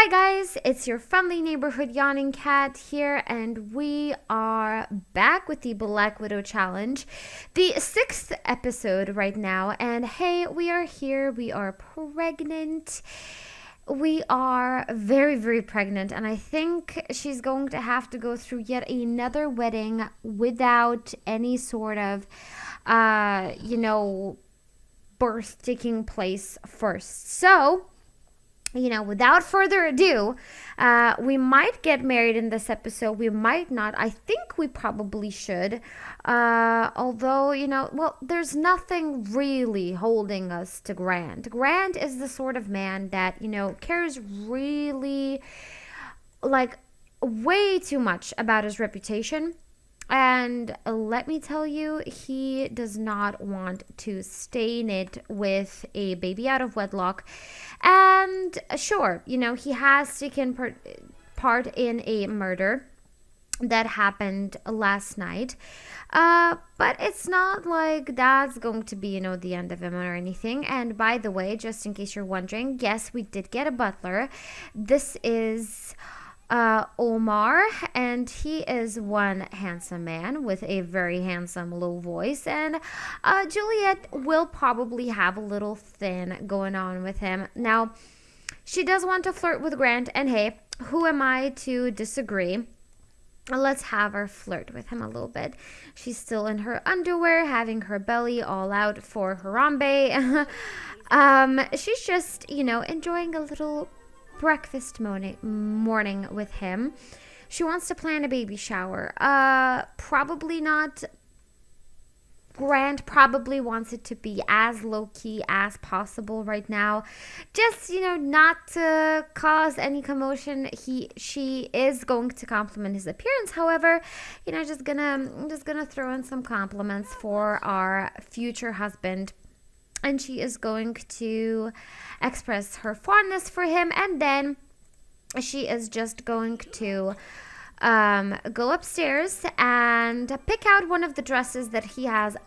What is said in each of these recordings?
Hi guys, it's your friendly neighborhood yawning cat here, and we are back with the Black Widow challenge, the 6th episode right now. And hey, we are here, we are pregnant. We are very, very pregnant, and I think she's going to have to go through yet another wedding without any sort of, birth taking place first. So, without further ado, we might get married in this episode. We might not. I think we probably should. Although, there's nothing really holding us to Grant. Grant is the sort of man that, cares really, like, way too much about his reputation. And let me tell you, he does not want to stain it with a baby out of wedlock. And sure, he has taken part in a murder that happened last night. But it's not like that's going to be, the end of him or anything. And by the way, just in case you're wondering, yes, we did get a butler. This is Omar, and he is one handsome man with a very handsome low voice, and Juliette will probably have a little thing going on with him. Now, she does want to flirt with Grant, and hey, who am I to disagree? Let's have her flirt with him a little bit. She's still in her underwear, having her belly all out for Harambe. She's just, enjoying a little breakfast morning with him. She wants to plan a baby shower. Probably not. Grant probably wants it to be as low-key as possible right now. Just, not to cause any commotion. She is going to compliment his appearance. However, just gonna throw in some compliments for our future husband. And she is going to express her fondness for him. And then she is just going to go upstairs and pick out one of the dresses that he has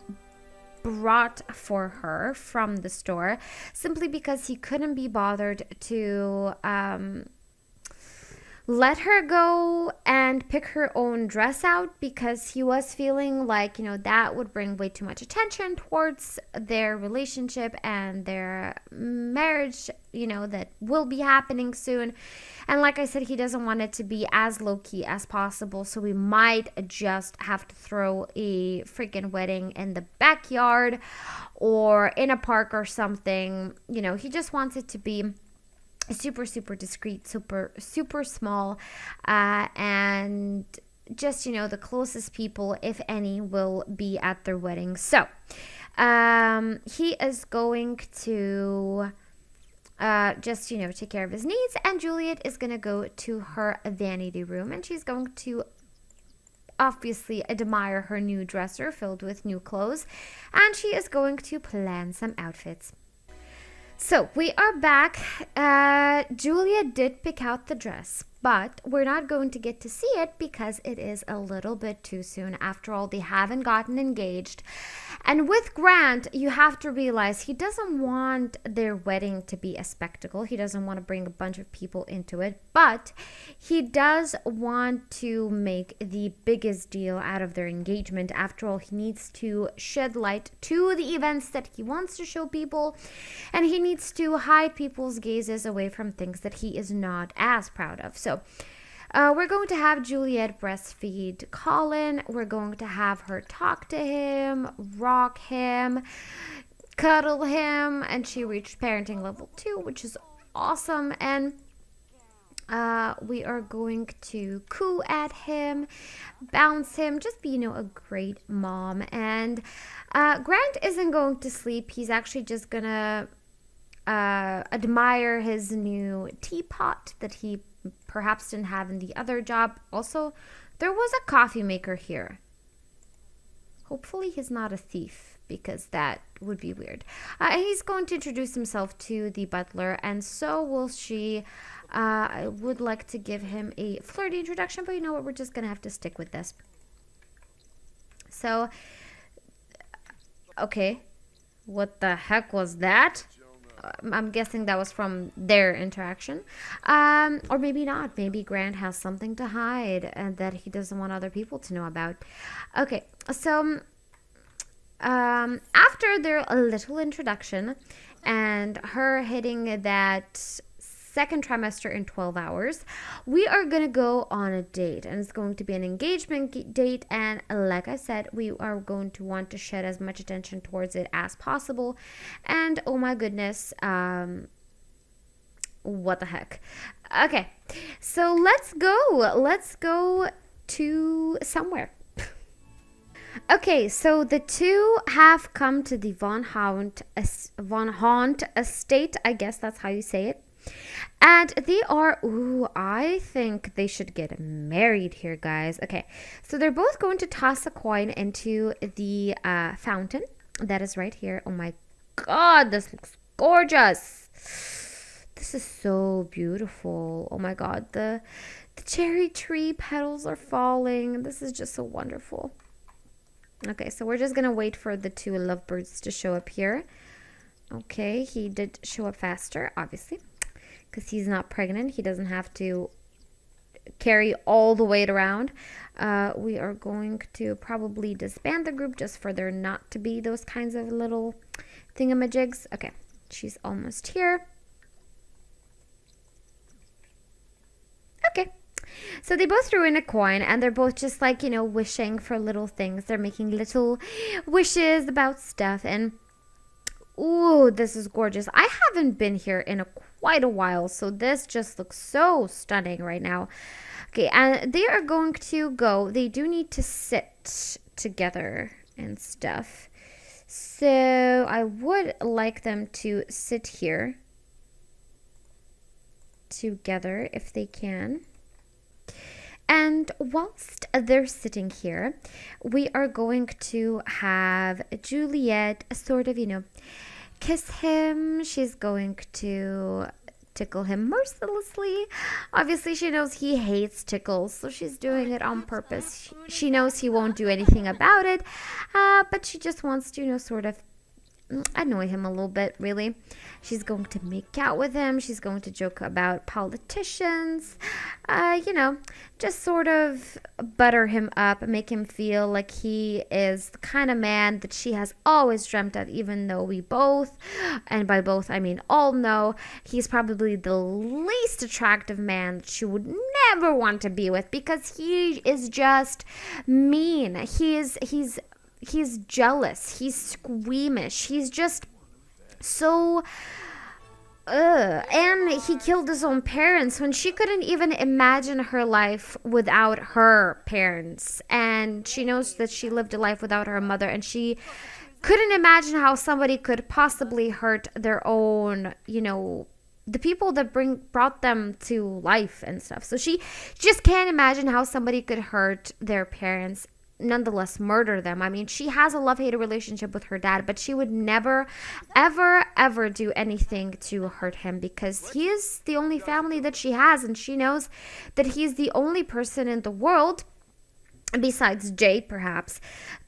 brought for her from the store, simply because he couldn't be bothered to let her go and pick her own dress out, because he was feeling like, that would bring way too much attention towards their relationship and their marriage, that will be happening soon. And like I said, he doesn't want it to be as low-key as possible, so we might just have to throw a freaking wedding in the backyard or in a park or something. He just wants it to be super, super discreet, super small, and just, the closest people, if any, will be at their wedding. So he is going to just, take care of his needs, and Juliet is going to go to her vanity room, and she's going to obviously admire her new dresser filled with new clothes, and she is going to plan some outfits. So we are back. Julia did pick out the dress, but we're not going to get to see it because it is a little bit too soon. After all, they haven't gotten engaged. And with Grant, you have to realize he doesn't want their wedding to be a spectacle. He doesn't want to bring a bunch of people into it, but he does want to make the biggest deal out of their engagement. After all, he needs to shed light to the events that he wants to show people, and he needs to hide people's gazes away from things that he is not as proud of. So we're going to have Juliette breastfeed Colin. We're going to have her talk to him, rock him, cuddle him, and she reached parenting level 2, which is awesome. And we are going to coo at him, bounce him, just be, a great mom. And Grant isn't going to sleep. He's actually just gonna admire his new teapot that he perhaps didn't have in the other job. Also, there was a coffee maker here. Hopefully he's not a thief, because that would be weird. He's going to introduce himself to the butler, and so will she. I would like to give him a flirty introduction, but you know what? We're just going to have to stick with this. So, okay. What the heck was that? I'm guessing that was from their interaction. Or maybe not. Maybe Grant has something to hide and that he doesn't want other people to know about. Okay, so after their little introduction and her hitting that second trimester in 12 hours, we are going to go on a date, and it's going to be an engagement date. And like I said, we are going to want to shed as much attention towards it as possible. And oh my goodness, what the heck. Okay, so let's go to somewhere. Okay, so the two have come to the Von Haunt estate. I guess that's how you say it. And they are, I think they should get married here, guys. Okay, so they're both going to toss a coin into the fountain that is right here. Oh my God, this looks gorgeous. This is so beautiful. Oh my God, the cherry tree petals are falling. This is just so wonderful. Okay, so we're just gonna wait for the two lovebirds to show up here. Okay, he did show up faster, obviously, because he's not pregnant. He doesn't have to carry all the weight around. We are going to probably disband the group just for there not to be those kinds of little thingamajigs. Okay, she's almost here. Okay. So they both threw in a coin, and they're both just like, wishing for little things. They're making little wishes about stuff. And ooh, this is gorgeous. I haven't been here in quite a while, so this just looks so stunning right now. Okay, and they are going to go. They do need to sit together and stuff. So I would like them to sit here together if they can. And whilst they're sitting here, we are going to have Juliette sort of, kiss him. She's going to tickle him mercilessly. Obviously, she knows he hates tickles, so she's doing it on purpose. She knows he won't do anything about it, but she just wants to, sort of annoy him a little bit, really. She's going to make out with him. She's going to joke about politicians, just sort of butter him up and make him feel like he is the kind of man that she has always dreamt of, even though we both, and by both I mean all, know he's probably the least attractive man that she would never want to be with, because he is just mean. He's jealous. He's squeamish. He's just so and he killed his own parents when she couldn't even imagine her life without her parents, and she knows that she lived a life without her mother, and she couldn't imagine how somebody could possibly hurt their own, the people that brought them to life and stuff. So she just can't imagine how somebody could hurt their parents, nonetheless murder them. I mean, she has a love-hate relationship with her dad, but she would never, ever, ever do anything to hurt him, because he is the only family that she has, and she knows that he's the only person in the world, besides Jade perhaps,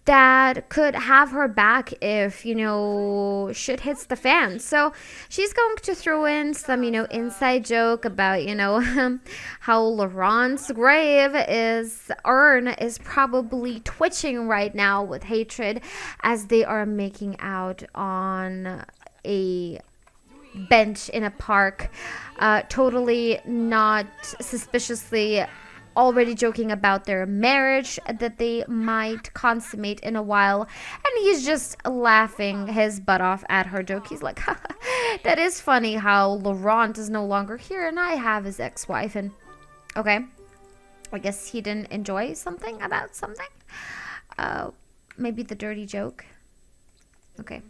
that could have her back if, shit hits the fan. So she's going to throw in some, inside joke about, how Laurent's urn is probably twitching right now with hatred as they are making out on a bench in a park, totally not suspiciously, already joking about their marriage that they might consummate in a while, and he's just laughing his butt off at her joke. He's like, that is funny how Laurent is no longer here and I have his ex-wife. And okay, I guess he didn't enjoy something about something. Maybe the dirty joke. Okay.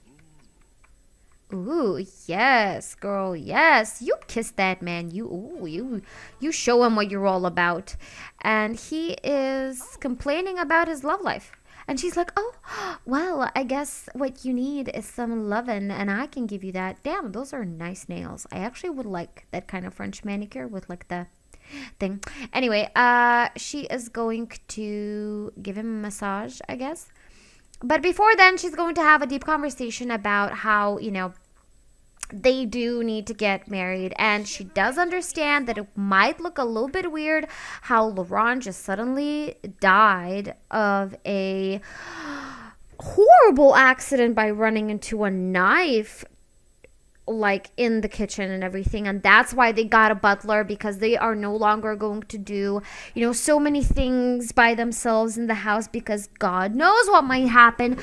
Ooh, yes, girl, yes. You kiss that man. You show him what you're all about. And he is complaining about his love life. And she's like, oh, well, I guess what you need is some lovin', and I can give you that. Damn, those are nice nails. I actually would like that kind of French manicure with like the thing. Anyway, she is going to give him a massage, I guess. But before then, she's going to have a deep conversation about how, they do need to get married, and she does understand that it might look a little bit weird how Laurent just suddenly died of a horrible accident by running into a knife like in the kitchen and everything. And that's why they got a butler, because they are no longer going to do, so many things by themselves in the house, because God knows what might happen.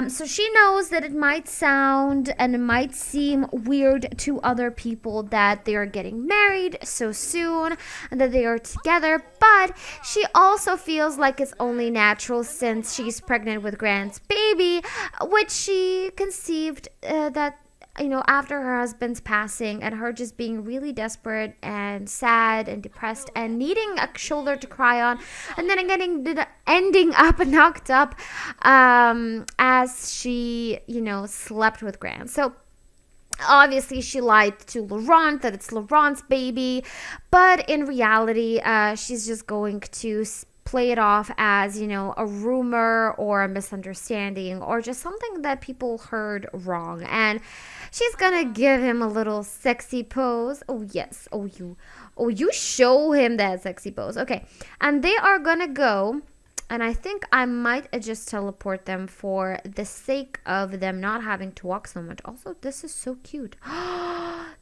So she knows that it might sound and it might seem weird to other people that they are getting married so soon and that they are together, but she also feels like it's only natural since she's pregnant with Grant's baby, which she conceived that after her husband's passing, and her just being really desperate and sad and depressed and needing a shoulder to cry on, and then ending up knocked up as she, slept with Grant. So obviously she lied to Laurent that it's Laurent's baby, but in reality, she's just going to play it off as, a rumor or a misunderstanding or just something that people heard wrong. And she's gonna give him a little sexy pose. Oh yes. You show him that sexy pose. Okay. And they are gonna go, and I think I might just teleport them for the sake of them not having to walk so much. Also, this is so cute.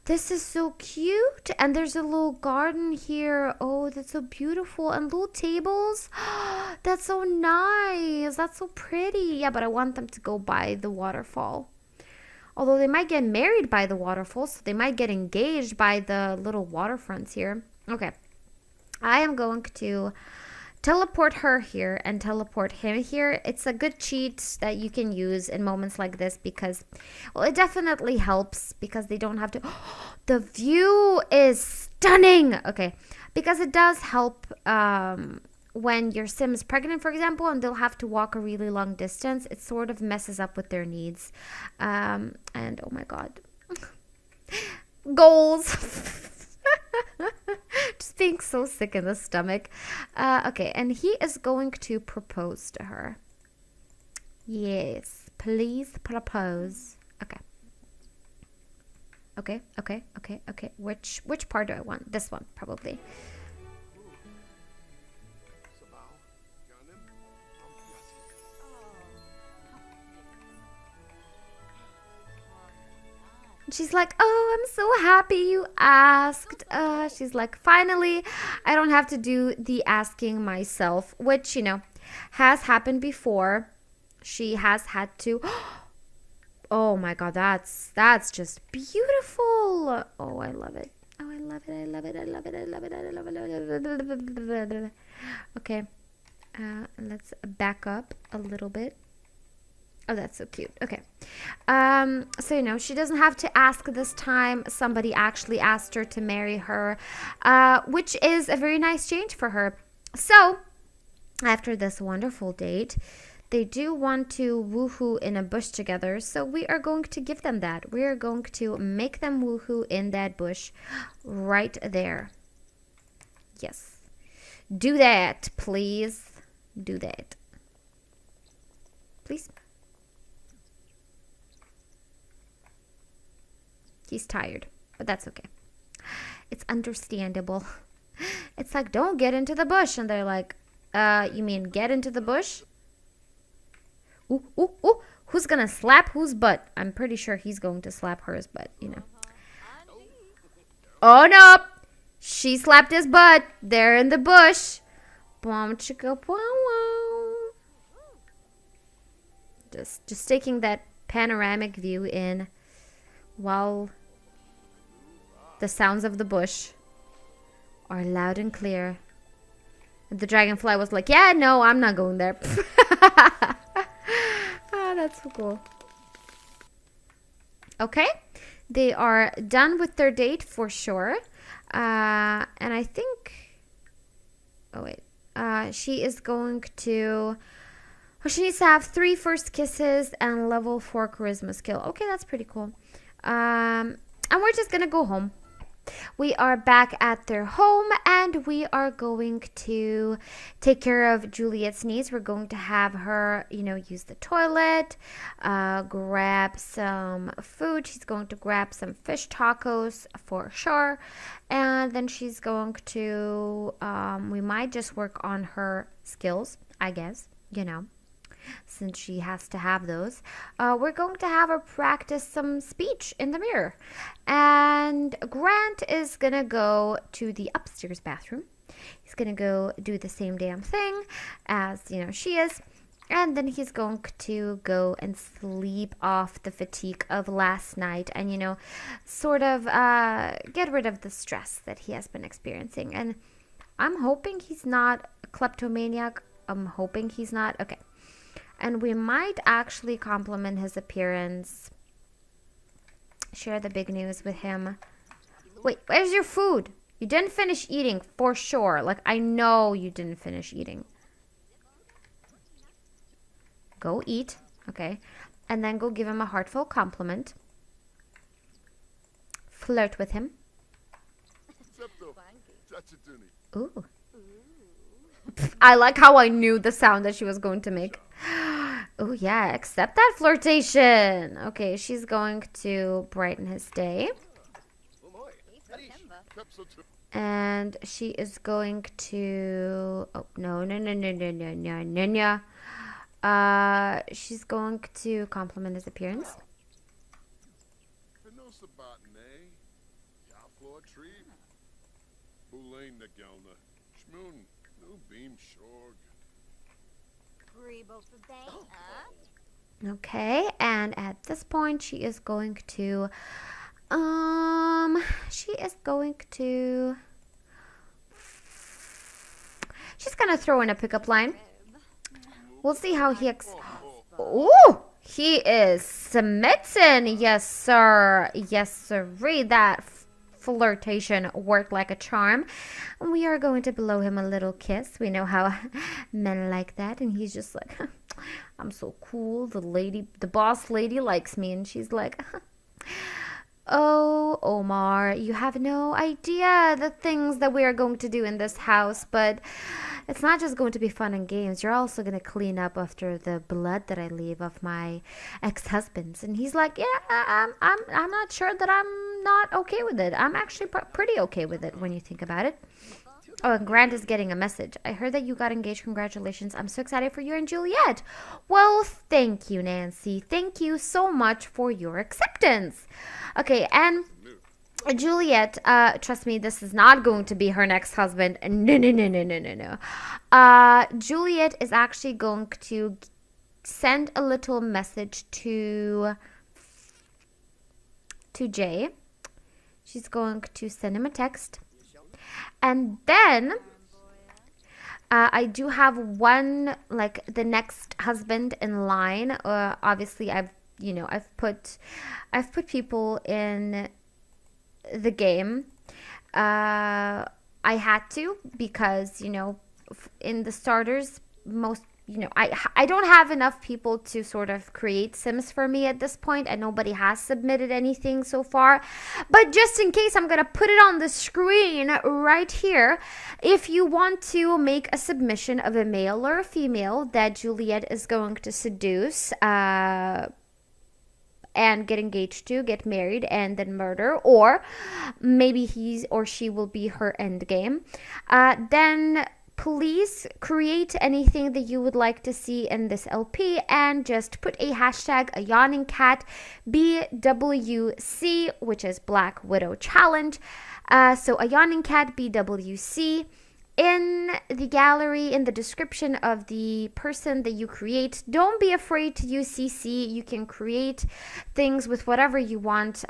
This is so cute. And there's a little garden here. Oh, that's so beautiful. And little tables. That's so nice. That's so pretty. Yeah, but I want them to go by the waterfall. Although they might get married by the waterfall, so they might get engaged by the little waterfronts here. Okay. I am going to teleport her here and teleport him here. It's a good cheat that you can use in moments like this because, well, it definitely helps because they don't have to. The view is stunning. Okay, because it does help when your sim is pregnant, for example, and they'll have to walk a really long distance. It sort of messes up with their needs. And oh my god, goals. Just being so sick in the stomach. Okay, and he is going to propose to her. Yes, please propose. Okay. Which part do I want? This one, probably. She's like, oh, I'm so happy you asked. She's like, finally, I don't have to do the asking myself, which, has happened before. She has had to. Oh my god, that's just beautiful. Oh, I love it. Oh, I love it. Okay, let's back up a little bit. Oh, that's so cute. Okay. So, she doesn't have to ask this time. Somebody actually asked her to marry her, which is a very nice change for her. So, after this wonderful date, they do want to woohoo in a bush together. So, we are going to give them that. We are going to make them woohoo in that bush right there. Yes. Do that, please. Do that. Please. He's tired, but that's okay. It's understandable. It's like, don't get into the bush. And they're like, you mean get into the bush? Ooh. Who's going to slap whose butt? I'm pretty sure he's going to slap hers butt, Oh, no. She slapped his butt. They're in the bush. Boom, chicka, wow. Just taking that panoramic view in while the sounds of the bush are loud and clear. The dragonfly was like, yeah, no, I'm not going there. That's so cool. Okay, they are done with their date for sure. And I think, oh wait, she is going to, she needs to have 3 first kisses and level 4 charisma skill. Okay, that's pretty cool. And we're just gonna go home. we are back at their home and we are going to take care of Juliet's needs. We're going to have her, use the toilet, grab some food. She's going to grab some fish tacos for sure. And then she's going to, we might just work on her skills, I guess, since she has to have those. We're going to have her practice some speech in the mirror. And Grant is going to go to the upstairs bathroom. He's going to go do the same damn thing as, she is. And then he's going to go and sleep off the fatigue of last night and, sort of get rid of the stress that he has been experiencing. And I'm hoping he's not a kleptomaniac. I'm hoping he's not. Okay. And we might actually compliment his appearance. Share the big news with him. Wait, where's your food? You didn't finish eating for sure. Like, I know you didn't finish eating. Go eat. Okay. And then go give him a heartfelt compliment. Flirt with him. Ooh. I like how I knew the sound that she was going to make. Oh, yeah, accept that flirtation. Okay, she's going to brighten his day. And she is going to... Oh, no. She's going to compliment his appearance. Okay, and at this point she is going to she's gonna throw in a pickup line. We'll see how he oh, he is smitten. Yes, sir. Yes, sir. Read that. Flirtation worked like a charm. We are going to blow him a little kiss. We know how men like that. And he's just like, I'm so cool. The boss lady likes me. And she's like, oh, Omar, you have no idea the things that we are going to do in this house. But it's not just going to be fun and games. You're also going to clean up after the blood that I leave of my ex-husbands. And he's like, yeah, I'm not sure that I'm not okay with it. I'm actually pretty okay with it when you think about it. Oh, and Grant is getting a message. I heard that you got engaged. Congratulations. I'm so excited for you and Juliette. Well, thank you, Nancy. Thank you so much for your acceptance. Okay, and Juliette, trust me, this is not going to be her next husband. No. Juliette is actually going to send a little message to Jay. She's going to send him a text. And then I do have one, like, the next husband in line. Obviously, I've put people in the game. I had to because, in the starters, I don't have enough people to sort of create Sims for me at this point, and nobody has submitted anything so far. But just in case, I'm going to put it on the screen right here. If you want to make a submission of a male or a female that Juliette is going to seduce, and get engaged to, get married, and then murder, or maybe he or she will be her end game, then please create anything that you would like to see in this LP and just put a hashtag AYawningCat BWC, which is Black Widow Challenge. So AYawningCat BWC. In the gallery, in the description of the person that you create, don't be afraid to use CC. You can create things with whatever you want.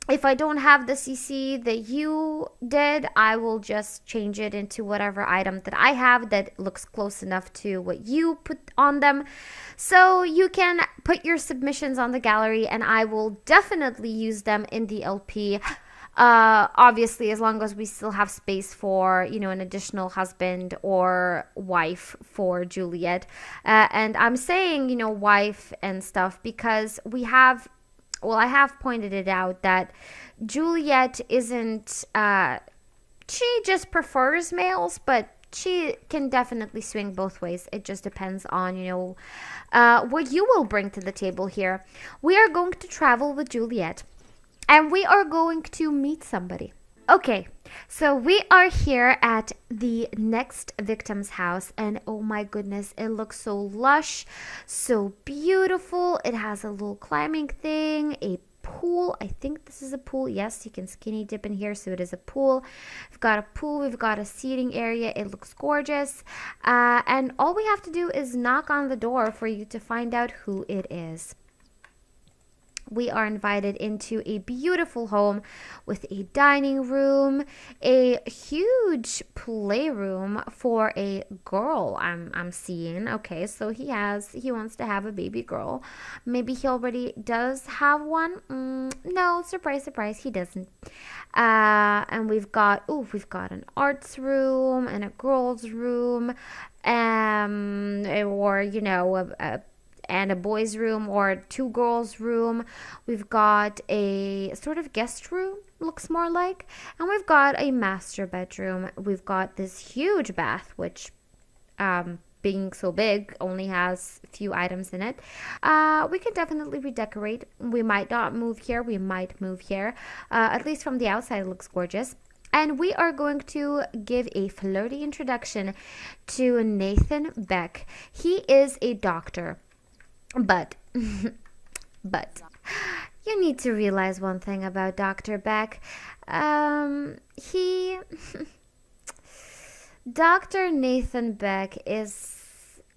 If I don't have the CC that you did, I will just change it into whatever item that I have that looks close enough to what you put on them. So you can put your submissions on the gallery and I will definitely use them in the LP. Obviously, as long as we still have space for, an additional husband or wife for Juliette. And I'm saying, wife and stuff because we have well, I have pointed it out that Juliet isn't, she just prefers males, but she can definitely swing both ways. It just depends on, what you will bring to the table here. We are going to travel with Juliet and we are going to meet somebody. Okay, so we are here at the next victim's house, and oh my goodness, it looks so lush, so beautiful. It has a little climbing thing, a pool. I think this is a pool. Yes, you can skinny dip in here, so it is a pool. We've got a pool, we've got a seating area. It looks gorgeous. And all we have to do is knock on the door for you to find out who it is. We are invited into a beautiful home with a dining room, a huge playroom for a girl. I'm seeing. Okay, so he wants to have a baby girl. Maybe he already does have one. No, surprise, surprise, he doesn't. And we've got an arts room and a girls room, or and a boys room or two girls room. We've got a sort of guest room, looks more like, and we've got a master bedroom. We've got this huge bath, which being so big only has a few items in it. We can definitely redecorate. We might not move here, we might move here. At least from the outside, it looks gorgeous. And we are going to give a flirty introduction to Nathan Beck. He is a doctor. But you need to realize one thing about Dr. Beck. Dr. Nathan Beck is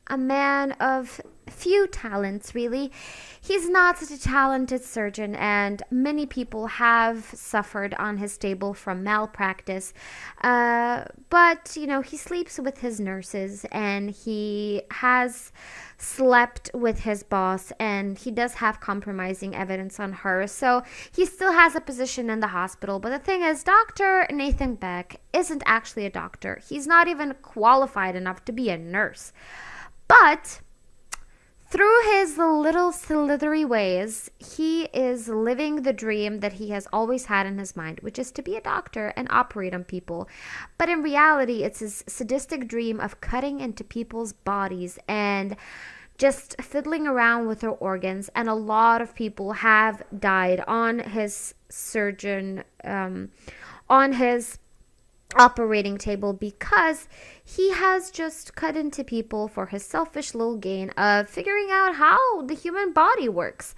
a man of few talents, really. He's not such a talented surgeon, and many people have suffered on his table from malpractice. But, he sleeps with his nurses, and he has slept with his boss, and he does have compromising evidence on her. So he still has a position in the hospital. But the thing is, Dr. Nathan Beck isn't actually a doctor. He's not even qualified enough to be a nurse. But through his little slithery ways, he is living the dream that he has always had in his mind, which is to be a doctor and operate on people. But in reality, it's his sadistic dream of cutting into people's bodies and just fiddling around with their organs. And a lot of people have died on his on his operating table because he has just cut into people for his selfish little gain of figuring out how the human body works.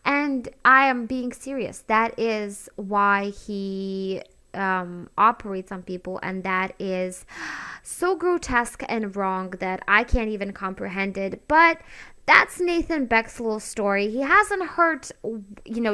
And I am being serious. That is why he operates on people, and that is so grotesque and wrong that I can't even comprehend it. But that's Nathan Beck's little story. He hasn't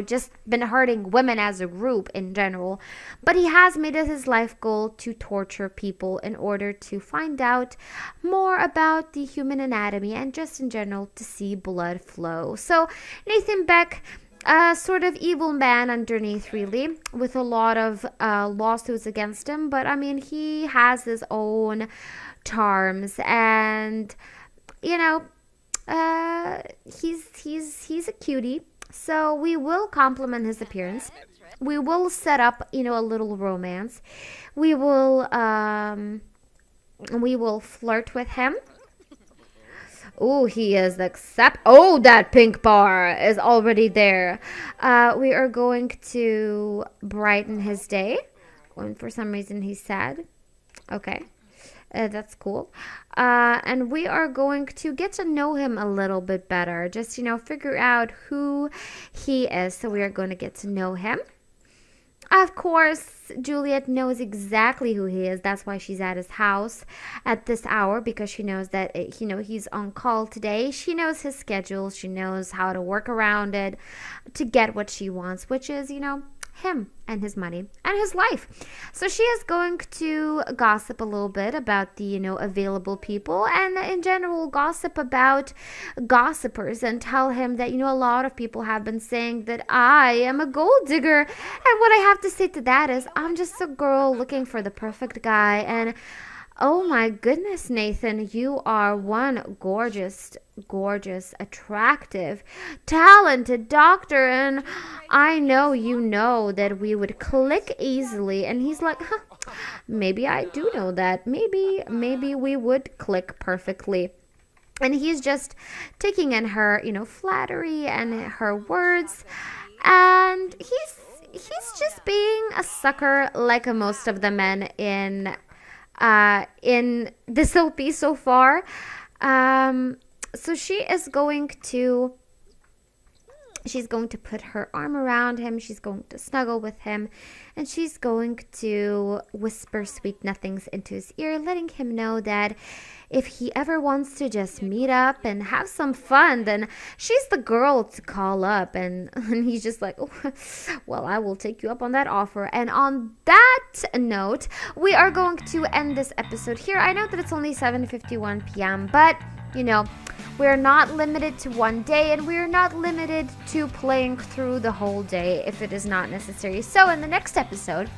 just been hurting women as a group in general, but he has made it his life goal to torture people in order to find out more about the human anatomy and just in general to see blood flow. So Nathan Beck, a sort of evil man underneath, really, with a lot of lawsuits against him. But I mean, he has his own charms, and he's a cutie. So we will compliment his appearance. We will set up, a little romance. We will flirt with him. Oh, he is that pink bar is already there. We are going to brighten his day when for some reason he's sad. Okay. That's cool. And we are going to get to know him a little bit better. Just, figure out who he is. So we are going to get to know him. Of course, Juliet knows exactly who he is. That's why she's at his house at this hour, because she knows that, he's on call today. She knows his schedule. She knows how to work around it to get what she wants, which is, him and his money and his life. So she is going to gossip a little bit about the, available people, and in general gossip about gossipers, and tell him that, a lot of people have been saying that I am a gold digger. And what I have to say to that is, I'm just a girl looking for the perfect guy, and Oh my goodness, Nathan, you are one gorgeous, attractive, talented doctor, and I know you know that we would click easily. And he's like, huh, maybe I do know that. Maybe we would click perfectly. And he's just taking in her, flattery and her words, and he's just being a sucker like most of the men in this LP so far. So she's going to put her arm around him, she's going to snuggle with him, and she's going to whisper sweet nothings into his ear, letting him know that if he ever wants to just meet up and have some fun, then she's the girl to call up. And he's just like, oh, well, I will take you up on that offer. And on that note, we are going to end this episode here. I know that it's only 7:51 p.m., but, we're not limited to one day, and we're not limited to playing through the whole day if it is not necessary. So in the next episode,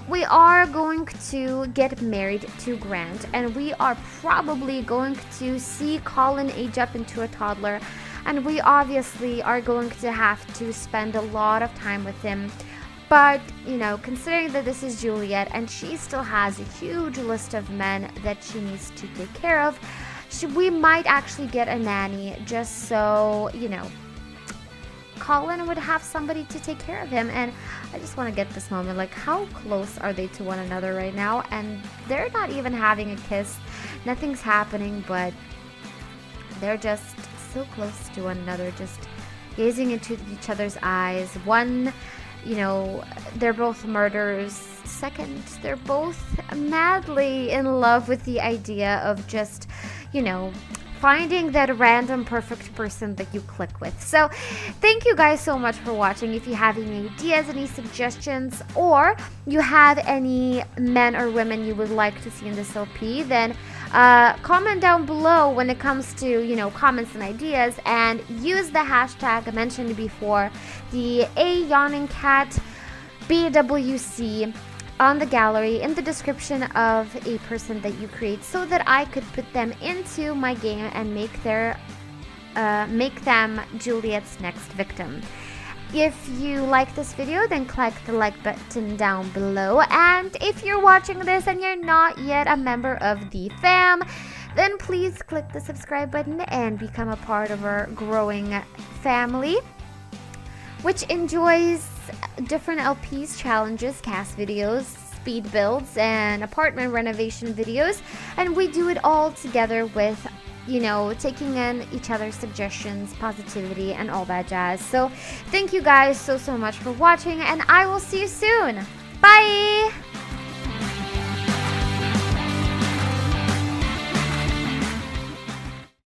we are going to get married to Grant, and we are probably going to see Colin age up into a toddler, and we obviously are going to have to spend a lot of time with him. But, considering that this is Juliette and she still has a huge list of men that she needs to take care of, we might actually get a nanny just so, Colin would have somebody to take care of him. And I just want to get this moment, like, how close are they to one another right now? And they're not even having a kiss. Nothing's happening, but they're just so close to one another, just gazing into each other's eyes. One, they're both murderers. Second, they're both madly in love with the idea of just, finding that random perfect person that you click with. So thank you guys so much for watching. If you have any ideas, any suggestions, or you have any men or women you would like to see in this LP, then comment down below when it comes to, comments and ideas, and use the hashtag mentioned before, the AYawningCat BWC, on the gallery in the description of a person that you create, so that I could put them into my game and make them Juliette's next victim. If you like this video, then click the like button down below, and if you're watching this and you're not yet a member of the fam, then please click the subscribe button and become a part of our growing family, which enjoys different LPs, challenges, cast videos, speed builds, and apartment renovation videos. And we do it all together with, taking in each other's suggestions, positivity, and all that jazz. So thank you guys so much for watching, and I will see you soon. Bye!